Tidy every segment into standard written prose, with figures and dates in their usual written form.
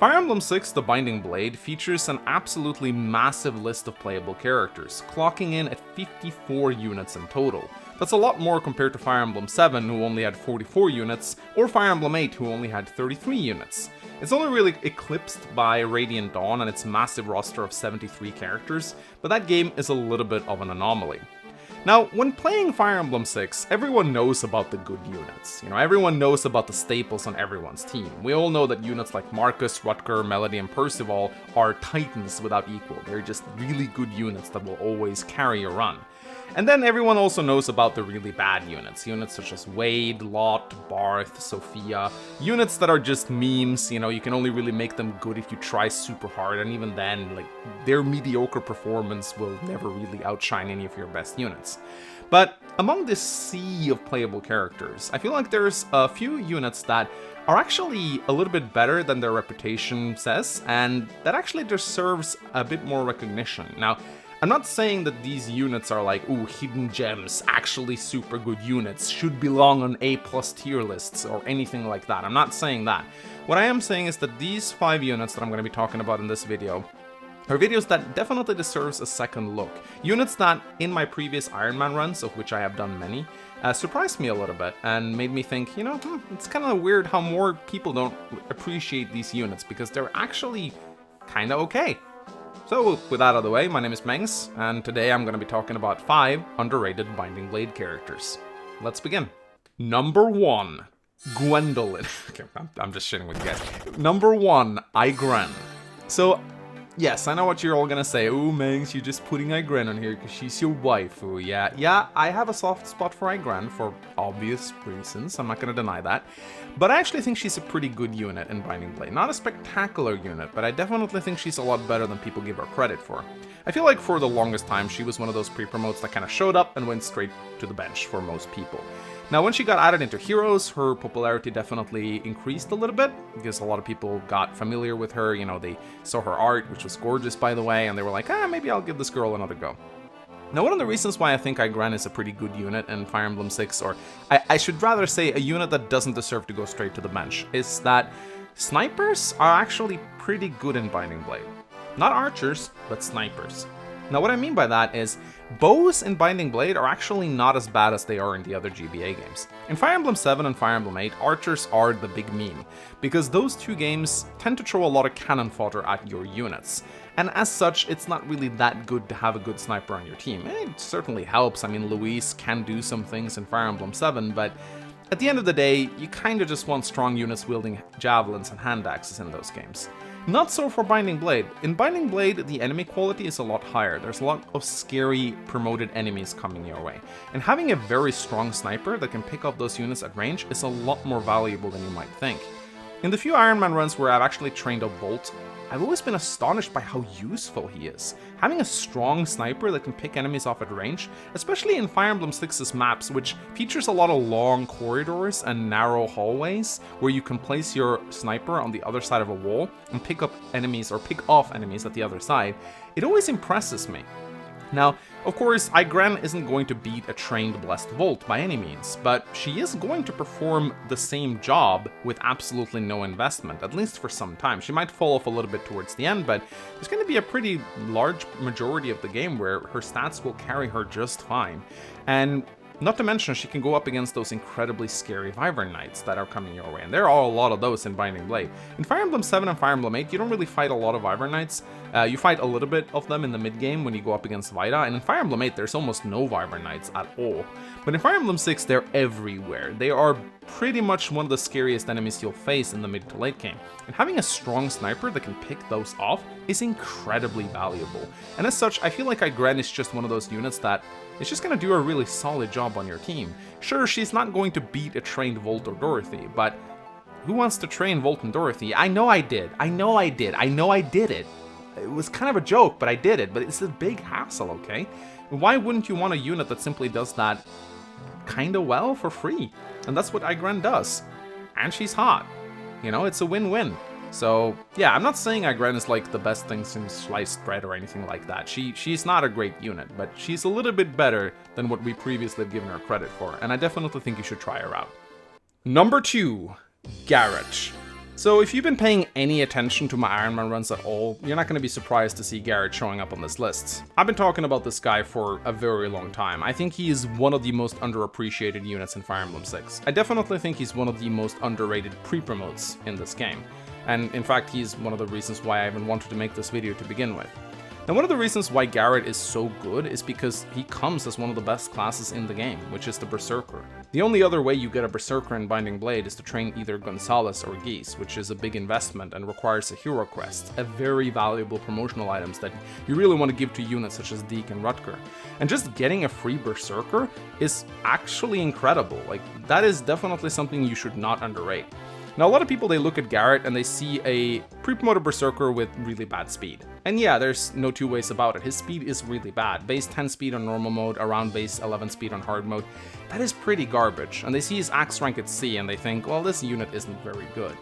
Fire Emblem 6 The Binding Blade features an absolutely massive list of playable characters, clocking in at 54 units in total. That's a lot more compared to Fire Emblem 7, who only had 44 units, or Fire Emblem 8, who only had 33 units. It's only really eclipsed by Radiant Dawn and its massive roster of 73 characters, but that game is a little bit of an anomaly. Now, when playing Fire Emblem 6, everyone knows about the good units. Everyone knows about the staples on everyone's team. We all know that units like Marcus, Rutger, Melody, and Percival are titans without equal. They're just really good units that will always carry a run. And then everyone also knows about the really bad units such as Wade, Lot, Barth, Sophia, units that are just memes. You can only really make them good if you try super hard, and even then, their mediocre performance will never really outshine any of your best units. But among this sea of playable characters, I feel like there's a few units that are actually a little bit better than their reputation says, and that actually deserves a bit more recognition. Now, I'm not saying that these units are like, ooh, hidden gems, actually super good units, should belong on A+ tier lists or anything like that. I'm not saying that. What I am saying is that these 5 units that I'm going to be talking about in this video are videos that definitely deserves a second look. Units that, in my previous Iron Man runs, of which I have done many, surprised me a little bit and made me think, it's kind of weird how more people don't appreciate these units because they're actually kind of okay. So, with that out of the way, my name is Mengs, and today I'm going to be talking about 5 underrated Binding Blade characters. Let's begin. Number 1, Gwendolyn. Okay, I'm just shitting with you guys. Number 1, Igrene. So, yes, I know what you're all gonna say. Ooh, Mengs, you're just putting Igrene on here because she's your waifu. Yeah, I have a soft spot for Igrene for obvious reasons. I'm not gonna deny that. But I actually think she's a pretty good unit in Binding Blade. Not a spectacular unit, but I definitely think she's a lot better than people give her credit for. I feel like for the longest time, she was one of those pre-promotes that kind of showed up and went straight to the bench for most people. Now, when she got added into Heroes, her popularity definitely increased a little bit, because a lot of people got familiar with her. They saw her art, which was gorgeous, by the way, and they were like, maybe I'll give this girl another go. Now, one of the reasons why I think Igrene is a pretty good unit in Fire Emblem 6, or I should rather say a unit that doesn't deserve to go straight to the bench, is that snipers are actually pretty good in Binding Blade. Not archers, but snipers. Now, what I mean by that is, bows in Binding Blade are actually not as bad as they are in the other GBA games. In Fire Emblem 7 and Fire Emblem 8, archers are the big meme, because those two games tend to throw a lot of cannon fodder at your units. And as such, it's not really that good to have a good sniper on your team. It certainly helps. I mean, Luis can do some things in Fire Emblem 7, but at the end of the day, you kinda just want strong units wielding javelins and hand axes in those games. Not so for Binding Blade. In Binding Blade, the enemy quality is a lot higher. There's a lot of scary promoted enemies coming your way. And having a very strong sniper that can pick up those units at range is a lot more valuable than you might think. In the few Iron Man runs where I've actually trained a Bolt, I've always been astonished by how useful he is. Having a strong sniper that can pick enemies off at range, especially in Fire Emblem 6's maps, which features a lot of long corridors and narrow hallways, where you can place your sniper on the other side of a wall and pick up enemies or pick off enemies at the other side, it always impresses me. Now, of course, Igrene isn't going to beat a trained Blessed Volt by any means, but she is going to perform the same job with absolutely no investment, at least for some time. She might fall off a little bit towards the end, but there's going to be a pretty large majority of the game where her stats will carry her just fine. And not to mention, she can go up against those incredibly scary Wyvern Knights that are coming your way, and there are a lot of those in Binding Blade. In Fire Emblem 7 and Fire Emblem 8, you don't really fight a lot of Wyvern Knights. You fight a little bit of them in the mid-game when you go up against Vida, and in Fire Emblem 8, there's almost no Wyvern Knights at all. But in Fire Emblem 6, they're everywhere. They are pretty much one of the scariest enemies you'll face in the mid to late game. And having a strong sniper that can pick those off is incredibly valuable. And as such, I feel like Igrene is just one of those units that is just going to do a really solid job on your team. Sure, she's not going to beat a trained Volt or Dorothy, but who wants to train Volt and Dorothy? I know I did. I know I did it. It was kind of a joke, but I did it. But it's a big hassle, okay? Why wouldn't you want a unit that simply does that kind of well for free? And that's what Igrene does. And she's hot. It's a win-win. So, yeah, I'm not saying Igrene is like the best thing since sliced bread or anything like that. She's not a great unit, but she's a little bit better than what we previously have given her credit for, and I definitely think you should try her out. Number 2, Garret. So if you've been paying any attention to my Iron Man runs at all, you're not going to be surprised to see Garret showing up on this list. I've been talking about this guy for a very long time. I think he is one of the most underappreciated units in Fire Emblem 6. I definitely think he's one of the most underrated pre-promotes in this game. And in fact, he's one of the reasons why I even wanted to make this video to begin with. Now, one of the reasons why Garret is so good is because he comes as one of the best classes in the game, which is the Berserker. The only other way you get a Berserker in Binding Blade is to train either Gonzalez or Geese, which is a big investment and requires a hero crest, a very valuable promotional items that you really want to give to units such as Deke and Rutger. And just getting a free Berserker is actually incredible. Like, that is definitely something you should not underrate. Now, a lot of people, they look at Garret and they see a pre-promoted Berserker with really bad speed. And yeah, there's no two ways about it. His speed is really bad. Base 10 speed on normal mode, around base 11 speed on hard mode. That is pretty garbage. And they see his axe rank at C and they think, well, this unit isn't very good.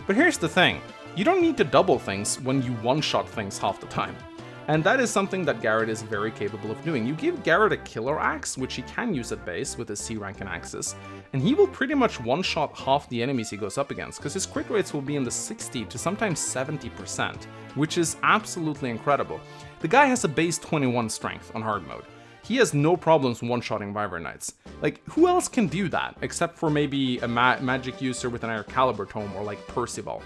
But here's the thing. You don't need to double things when you one-shot things half the time. And that is something that Garret is very capable of doing. You give Garret a killer axe, which he can use at base with his C rank and axes, and he will pretty much one-shot half the enemies he goes up against, because his crit rates will be in the 60 to sometimes 70%, which is absolutely incredible. The guy has a base 21 strength on hard mode. He has no problems one-shotting Wyvern Knights. Like, who else can do that, except for maybe a magic user with an Air Caliber tome or like Percival?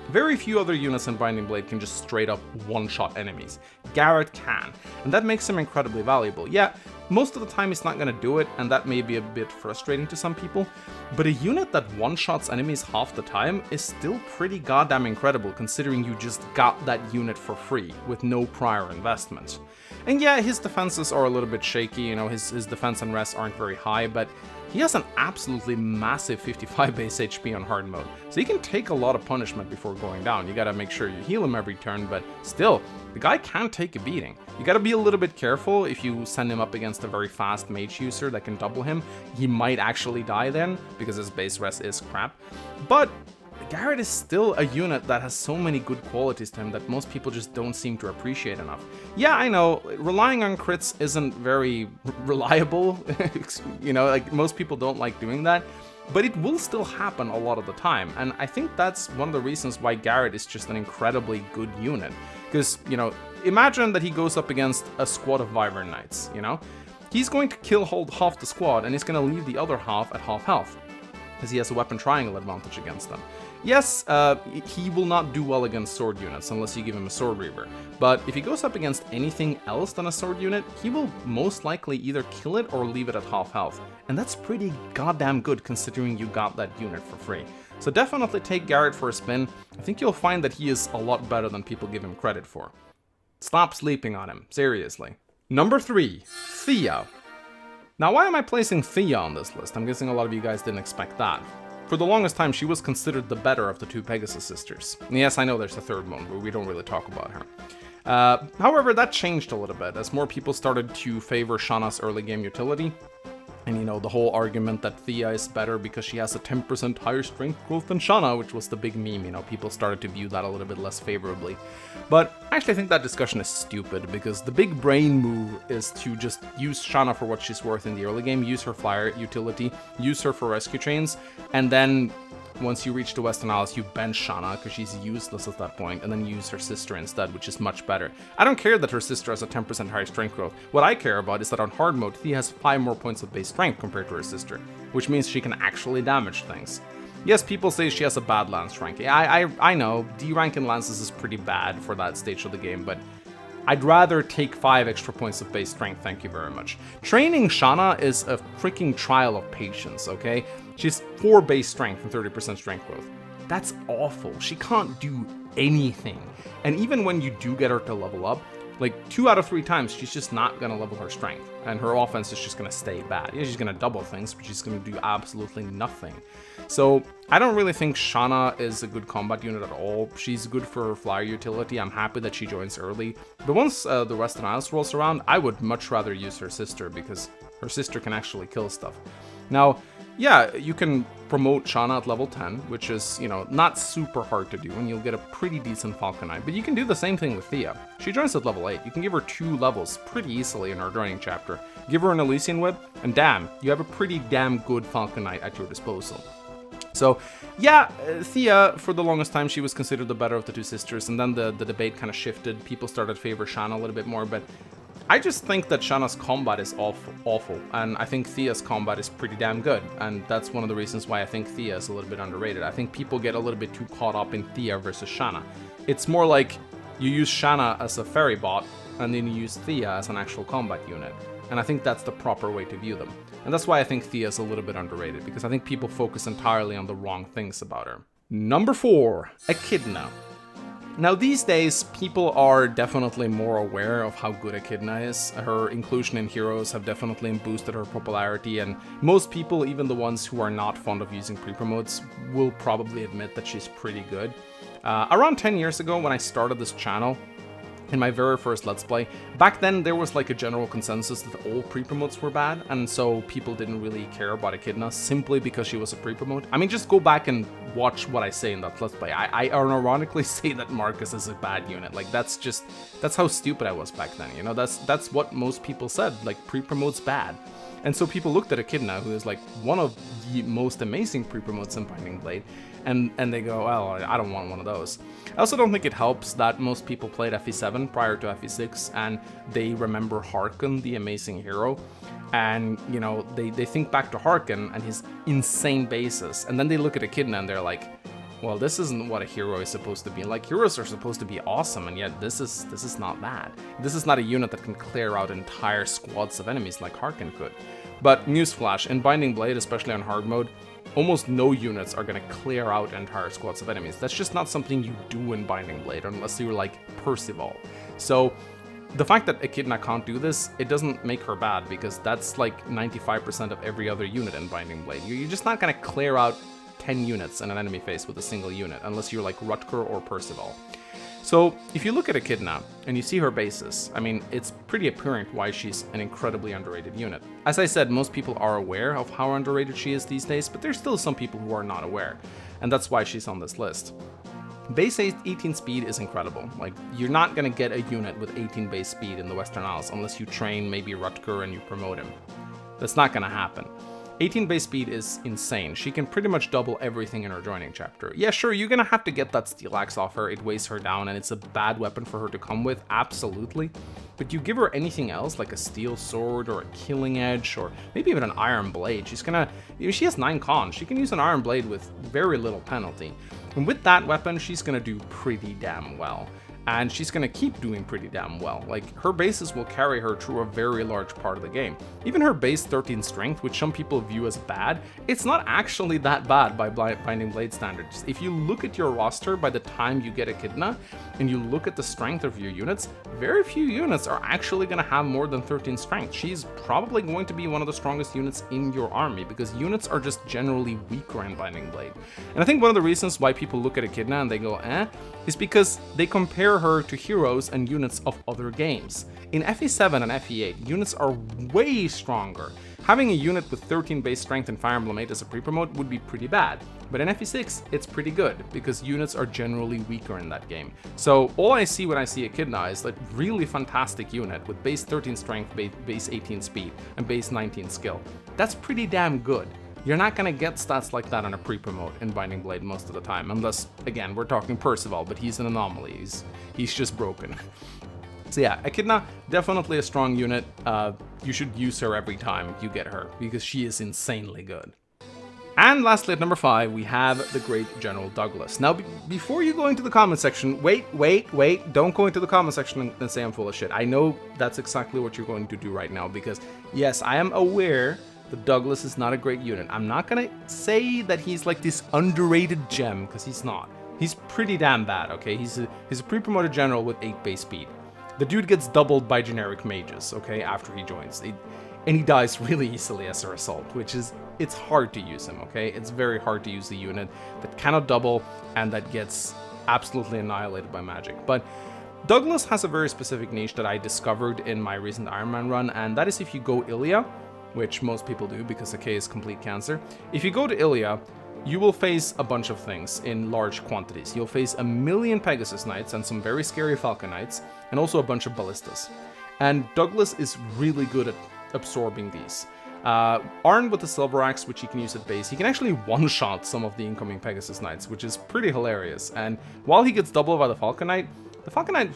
Very few other units in Binding Blade can just straight up one-shot enemies. Garret can, and that makes him incredibly valuable. Yeah, most of the time he's not gonna do it, and that may be a bit frustrating to some people, but a unit that one-shots enemies half the time is still pretty goddamn incredible considering you just got that unit for free with no prior investment. And yeah, his defenses are a little bit shaky, you know, his defense and res aren't very high, but he has an absolutely massive 55 base HP on hard mode, so he can take a lot of punishment before going down. You gotta make sure you heal him every turn, but still, the guy can take a beating. You gotta be a little bit careful if you send him up against a very fast mage user that can double him. He might actually die then, because his base res is crap. But Garret is still a unit that has so many good qualities to him that most people just don't seem to appreciate enough. Yeah, I know, relying on crits isn't very reliable, you know, like most people don't like doing that, but it will still happen a lot of the time, and I think that's one of the reasons why Garret is just an incredibly good unit. Because, you know, imagine that he goes up against a squad of Wyvern Knights, you know? He's going to kill hold half the squad, and he's going to leave the other half at half health, as he has a weapon triangle advantage against them. Yes, he will not do well against sword units unless you give him a Sword Reaver, but if he goes up against anything else than a sword unit, he will most likely either kill it or leave it at half health, and that's pretty goddamn good considering you got that unit for free. So definitely take Garret for a spin. I think you'll find that he is a lot better than people give him credit for. Stop sleeping on him, seriously. Number 3, Thea. Now, why am I placing Thea on this list? I'm guessing a lot of you guys didn't expect that. For the longest time, she was considered the better of the two Pegasus sisters. And yes, I know there's a third one, but we don't really talk about her. However, that changed a little bit as more people started to favor Shanna's early game utility. And you know, the whole argument that Thea is better because she has a 10% higher strength growth than Shanna, which was the big meme, you know, people started to view that a little bit less favorably. But I actually think that discussion is stupid, because the big brain move is to just use Shanna for what she's worth in the early game, use her flyer utility, use her for rescue chains, and then once you reach the Western Isles, you bench Shanna because she's useless at that point, and then use her sister instead, which is much better. I don't care that her sister has a 10% higher strength growth. What I care about is that on hard mode, Thea has 5 more points of base strength compared to her sister, which means she can actually damage things. Yes, people say she has a bad lance rank. I know, D rank in lances is pretty bad for that stage of the game, but I'd rather take 5 extra points of base strength, thank you very much. Training Shanna is a freaking trial of patience, okay? She's 4 base strength and 30% strength growth. That's awful. She can't do anything. And even when you do get her to level up, like 2 out of 3 times, she's just not gonna level her strength. And her offense is just gonna stay bad. Yeah, she's gonna double things, but she's gonna do absolutely nothing. So I don't really think Shanna is a good combat unit at all. She's good for her flyer utility. I'm happy that she joins early. But once the Western Isles rolls around, I would much rather use her sister, because her sister can actually kill stuff. Now, yeah, you can promote Shanna at level 10, which is, you know, not super hard to do, and you'll get a pretty decent Falcon Knight. But you can do the same thing with Thea. She joins at level 8. You can give her 2 levels pretty easily in her joining chapter. Give her an Elysian Whip, and damn, you have a pretty damn good Falcon Knight at your disposal. So So yeah, Thea, for the longest time, she was considered the better of the two sisters, and then the debate kind of shifted. People started to favor Shanna a little bit more, but I just think that Shanna's combat is awful, and I think Thea's combat is pretty damn good, and that's one of the reasons why I think Thea is a little bit underrated. I think people get a little bit too caught up in Thea versus Shanna. It's more like you use Shanna as a fairy bot, and then you use Thea as an actual combat unit, and I think that's the proper way to view them. And that's why I think Thea is a little bit underrated, because I think people focus entirely on the wrong things about her. Number 4, Echidna. Now these days, people are definitely more aware of how good Echidna is. Her inclusion in Heroes have definitely boosted her popularity, and most people, even the ones who are not fond of using pre-promotes, will probably admit that she's pretty good. Around 10 years ago, when I started this channel, in my very first Let's Play, back then there was like a general consensus that all pre-promotes were bad, and so people didn't really care about Echidna simply because she was a pre-promote. I mean, just go back and watch what I say in that Let's Play. I ironically say that Marcus is a bad unit. Like, that's how stupid I was back then, you know? That's what most people said, like, pre-promote's bad. And so people looked at Echidna, who is like one of the most amazing pre-promotes in Binding Blade, and they go, well, I don't want one of those. I also don't think it helps that most people played FE7 prior to FE6, and they remember Harkon, the amazing hero, and, you know, they think back to Harkon and his insane bases, and then they look at Echidna and they're like, well, this isn't what a hero is supposed to be. Like, heroes are supposed to be awesome, and yet this is not that. This is not a unit that can clear out entire squads of enemies like Harkon could. But newsflash, in Binding Blade, especially on hard mode, almost no units are going to clear out entire squads of enemies. That's just not something you do in Binding Blade, unless you're like Percival. So the fact that Echidna can't do this, it doesn't make her bad, because that's like 95% of every other unit in Binding Blade. You're just not going to clear out 10 units in an enemy phase with a single unit, unless you're like Rutger or Percival. So if you look at Echidna and you see her bases, I mean, it's pretty apparent why she's an incredibly underrated unit. As I said, most people are aware of how underrated she is these days, but there's still some people who are not aware, and that's why she's on this list. Base 18 speed is incredible. Like, you're not gonna get a unit with 18 base speed in the Western Isles unless you train maybe Rutger and you promote him. That's not gonna happen. 18 base speed is insane. She can pretty much double everything in her joining chapter. Yeah, sure, you're gonna have to get that steel axe off her, it weighs her down, and it's a bad weapon for her to come with, absolutely. But you give her anything else, like a steel sword or a killing edge, or maybe even an iron blade, she's gonna, she has 9 con, she can use an iron blade with very little penalty. And with that weapon, she's gonna do pretty damn well. And she's gonna keep doing pretty damn well. Like, her bases will carry her through a very large part of the game. Even her base 13 strength, which some people view as bad, it's not actually that bad by Binding Blade standards. If you look at your roster by the time you get Echidna, and you look at the strength of your units, very few units are actually gonna have more than 13 strength. She's probably going to be one of the strongest units in your army, because units are just generally weaker in Binding Blade. And I think one of the reasons why people look at Echidna and they go, is because they compare her to heroes and units of other games. In FE7 and FE8, units are way stronger. Having a unit with 13 base strength in Fire Emblem 8 as a pre-promote would be pretty bad, but in FE6, it's pretty good, because units are generally weaker in that game. So all I see when I see Echidna is a really fantastic unit with base 13 strength, base 18 speed, and base 19 skill. That's pretty damn good. You're not gonna get stats like that on a pre-promote in Binding Blade most of the time, unless, again, we're talking Percival, but he's an anomaly, he's just broken. So yeah, Echidna, definitely a strong unit. You should use her every time you get her, because she is insanely good. And lastly, at number 5, we have the great General Douglas. Now, before you go into the comment section, wait, don't go into the comment section and say I'm full of shit. I know that's exactly what you're going to do right now, because yes, I am aware that Douglas is not a great unit. I'm not gonna say that he's like this underrated gem, because he's not. He's pretty damn bad, okay? He's a pre-promoted general with 8 base speed. The dude gets doubled by generic mages, okay, after he joins. And he dies really easily as a result, which is, it's hard to use him, okay? It's very hard to use a unit that cannot double and that gets absolutely annihilated by magic. But Douglas has a very specific niche that I discovered in my recent Iron Man run, and that is if you go Ilya, which most people do because the K is complete cancer. If you go to Ilya, you will face a bunch of things in large quantities. You'll face a million Pegasus Knights and some very scary Falcon Knights, and also a bunch of Ballistas. And Douglas is really good at absorbing these. Armed with the Silver Axe, which he can use at base, he can actually one-shot some of the incoming Pegasus Knights, which is pretty hilarious. And while he gets doubled by the Falcon Knight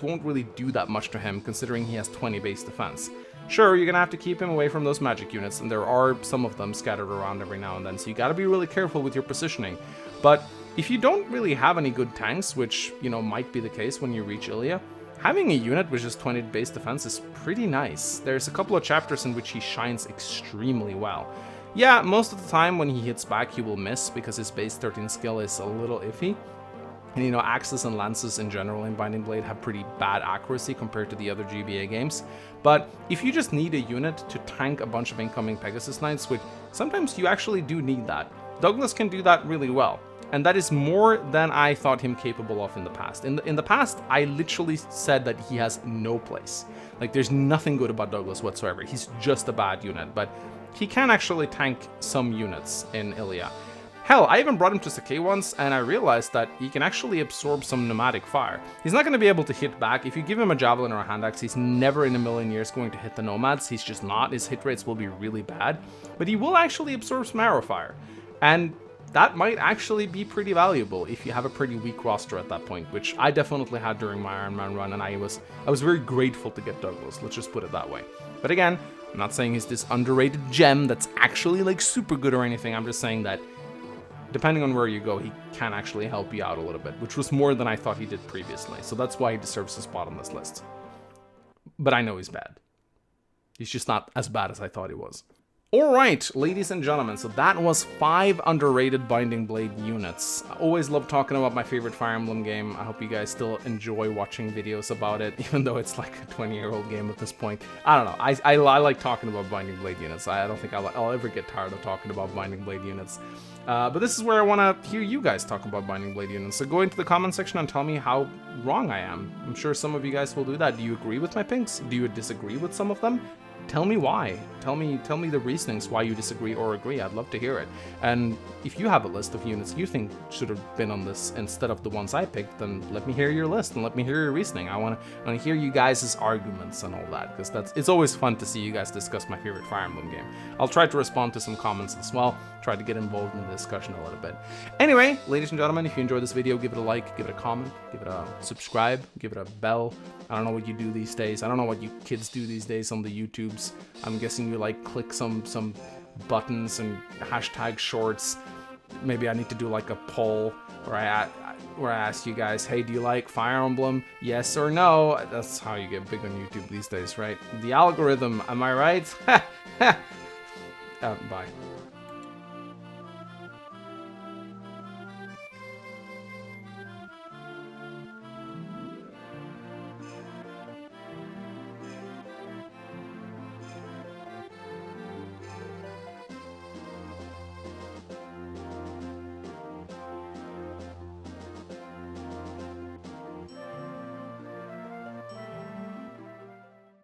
won't really do that much to him, considering he has 20 base defense. Sure, you're gonna have to keep him away from those magic units, and there are some of them scattered around every now and then, so you gotta be really careful with your positioning. But if you don't really have any good tanks, which, you know, might be the case when you reach Ilia, having a unit with just 20 base defense is pretty nice. There's a couple of chapters in which he shines extremely well. Yeah, most of the time when he hits back he will miss because his base 13 skill is a little iffy. And you know, axes and lances in general in Binding Blade have pretty bad accuracy compared to the other GBA games. But if you just need a unit to tank a bunch of incoming Pegasus Knights, which sometimes you actually do need that, Douglas can do that really well. And that is more than I thought him capable of in the past. In the past, I literally said that he has no place. Like, there's nothing good about Douglas whatsoever. He's just a bad unit, but he can actually tank some units in Ilia. Hell, I even brought him to Sakai once, and I realized that he can actually absorb some pneumatic fire. He's not going to be able to hit back. If you give him a javelin or a hand axe, he's never in a million years going to hit the nomads. He's just not. His hit rates will be really bad. But he will actually absorb some arrow fire. And that might actually be pretty valuable if you have a pretty weak roster at that point, which I definitely had during my Iron Man run, and I was very grateful to get Douglas, let's just put it that way. But again, I'm not saying he's this underrated gem that's actually like super good or anything. I'm just saying that depending on where you go, he can actually help you out a little bit, which was more than I thought he did previously. So that's why he deserves a spot on this list. But I know he's bad. He's just not as bad as I thought he was. Alright, ladies and gentlemen, so that was 5 underrated Binding Blade units. I always love talking about my favorite Fire Emblem game. I hope you guys still enjoy watching videos about it, even though it's like a 20-year-old game at this point. I don't know, I like talking about Binding Blade units. I don't think I'll ever get tired of talking about Binding Blade units. But this is where I want to hear you guys talk about Binding Blade units. So go into the comment section and tell me how wrong I am. I'm sure some of you guys will do that. Do you agree with my picks? Do you disagree with some of them? Tell me why. Tell me the reasonings why you disagree or agree. I'd love to hear it. And if you have a list of units you think should have been on this instead of the ones I picked, then let me hear your list and let me hear your reasoning. I want to hear you guys' arguments and all that, because it's always fun to see you guys discuss my favorite Fire Emblem game. I'll try to respond to some comments as well, try to get involved in the discussion a little bit. Anyway, ladies and gentlemen, if you enjoyed this video, give it a like, give it a comment, give it a subscribe, give it a bell. I don't know what you do these days. I don't know what you kids do these days on the YouTubes. I'm guessing you like click some buttons and hashtag shorts. Maybe I need to do like a poll where I ask you guys, hey, do you like Fire Emblem? Yes or no? That's how you get big on YouTube these days, right? The algorithm, am I right? Bye.